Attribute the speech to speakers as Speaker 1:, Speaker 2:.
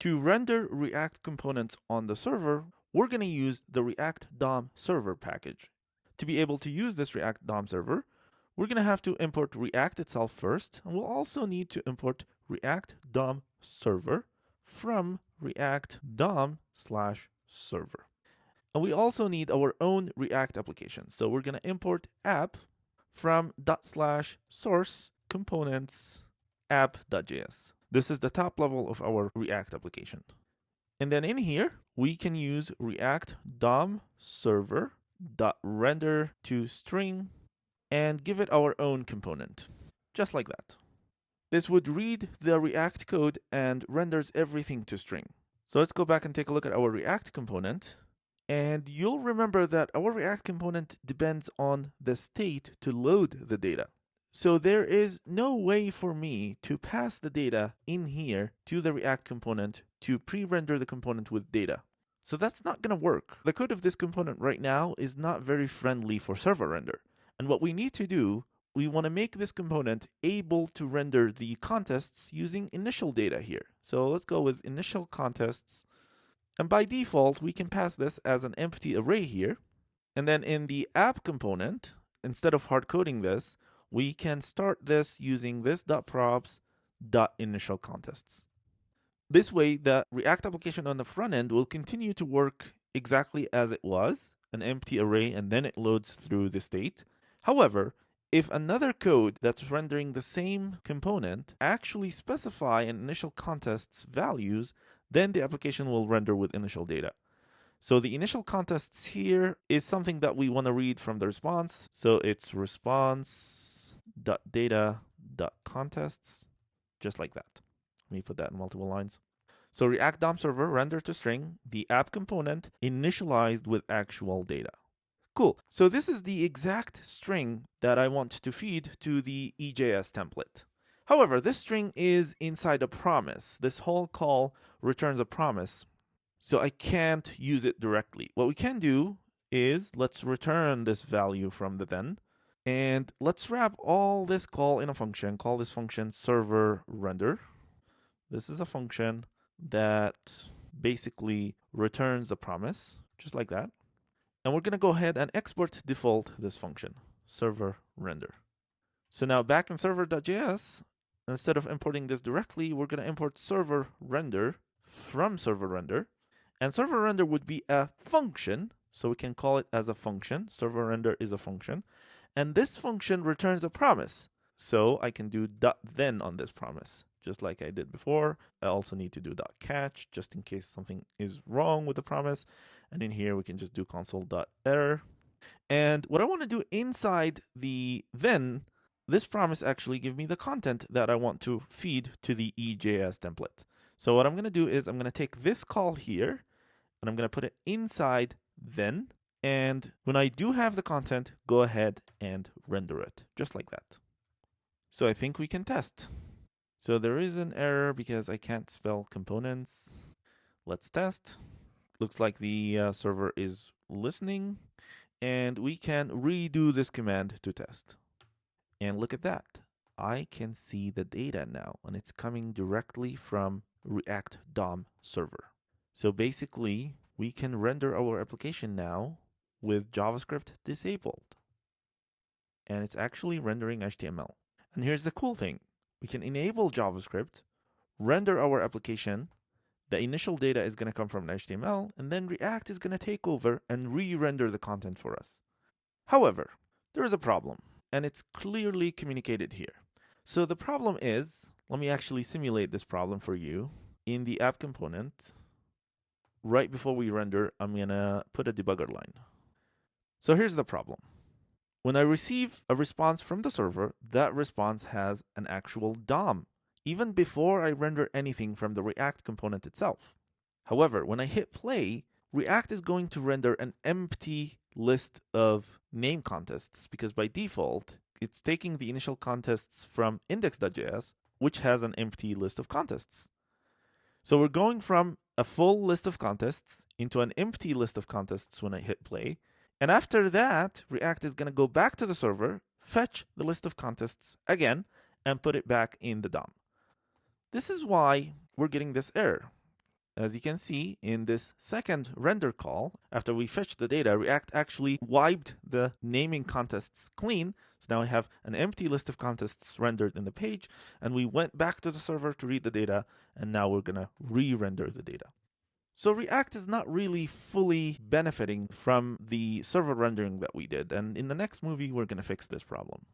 Speaker 1: To render React components on the server, we're going to use the ReactDOMServer package. To be able to use this ReactDOMServer, we're going to have to import React itself first, and we'll also need to import ReactDOMServer from ReactDOM/server. And we also need our own React application. So we're going to import app from /source components app.js. This is the top level of our React application. And then in here, we can use ReactDOMServer.render to string and give it our own component, just like that. This would read the React code and renders everything to string. So let's go back and take a look at our React component. And you'll remember that our React component depends on the state to load the data. So there is no way for me to pass the data in here to the React component to pre-render the component with data. So that's not going to work. The code of this component right now is not very friendly for server render. And what we need to do, we want to make this component able to render the contests using initial data here. So let's go with initial contests. And by default, we can pass this as an empty array here. And then in the app component, instead of hard coding this, we can start this using this .props.initialContests. This way, the React application on the front end will continue to work exactly as it was, an empty array, and then it loads through the state. However, if another code that's rendering the same component actually specify an initial contests values, then the application will render with initial data. So the initial contests here is something that we want to read from the response. So it's response.data.contests, just like that. Let me put that in multiple lines. So ReactDOMServer render to string, the app component initialized with actual data. Cool. So this is the exact string that I want to feed to the EJS template. However, this string is inside a promise. This whole call returns a promise. So I can't use it directly. What we can do is let's return this value from the then, and let's wrap all this call in a function. Call this function server render. This is a function that basically returns a promise, just like that. And we're going to go ahead and export default this function, server render. So now back in server.js, instead of importing this directly, we're going to import server render from server render. And server render would be a function, so we can call it as a function. Server render is a function. And this function returns a promise. So I can do .then on this promise, just like I did before. I also need to do .catch, just in case something is wrong with the promise. And in here, we can just do console.error. And what I want to do inside the then, this promise actually gives me the content that I want to feed to the EJS template. So what I'm going to do is I'm going to take this call here, and I'm going to put it inside then. And when I do have the content, go ahead and render it, just like that. So I think we can test. So there is an error because I can't spell components. Let's test. Looks like the server is listening, and we can redo this command to test. And look at that. I can see the data now, and it's coming directly from ReactDOMServer. So basically, we can render our application now with JavaScript disabled. And it's actually rendering HTML. And here's the cool thing. We can enable JavaScript, render our application. The initial data is going to come from HTML, and then React is going to take over and re-render the content for us. However, there is a problem, and it's clearly communicated here. So the problem is, let me actually simulate this problem for you. In the app component, right before we render, I'm going to put a debugger line. So here's the problem. When I receive a response from the server, that response has an actual DOM, even before I render anything from the React component itself. However, when I hit play, React is going to render an empty list of name contests because by default, it's taking the initial contests from index.js, which has an empty list of contests. So we're going from a full list of contests into an empty list of contests when I hit play. And after that, React is going to go back to the server, fetch the list of contests again, and put it back in the DOM. This is why we're getting this error. as you can see in this second render call, after we fetched the data, React actually wiped the naming contests clean. So now I have an empty list of contests rendered in the page, and we went back to the server to read the data, and now we're going to re-render the data. So React is not really fully benefiting from the server rendering that we did, and in the next movie, we're going to fix this problem.